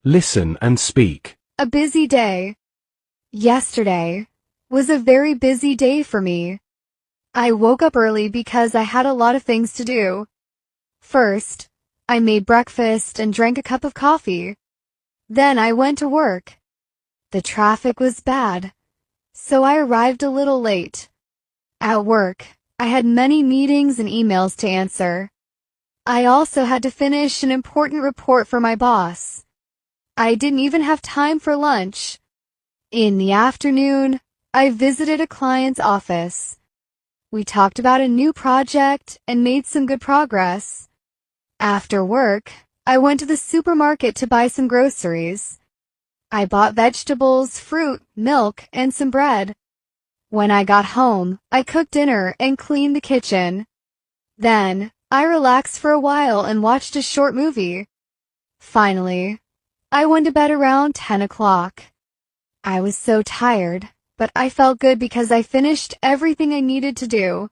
Listen and speak. A busy day. Yesterday was a very busy day for me. I woke up early because I had a lot of things to do. First, I made breakfast and drank a cup of coffee. Then I went to work. The traffic was bad, so I arrived a little late. At work, I had many meetings and emails to answer. I also had to finish an important report for my boss. I didn't even have time for lunch. In the afternoon, I visited a client's office. We talked about a new project and made some good progress. After work, I went to the supermarket to buy some groceries. I bought vegetables, fruit, milk, and some bread. When I got home, I cooked dinner and cleaned the kitchen. Then, I relaxed for a while and watched a short movie. Finally, I went to bed around 10 o'clock. I was so tired, but I felt good because I finished everything I needed to do.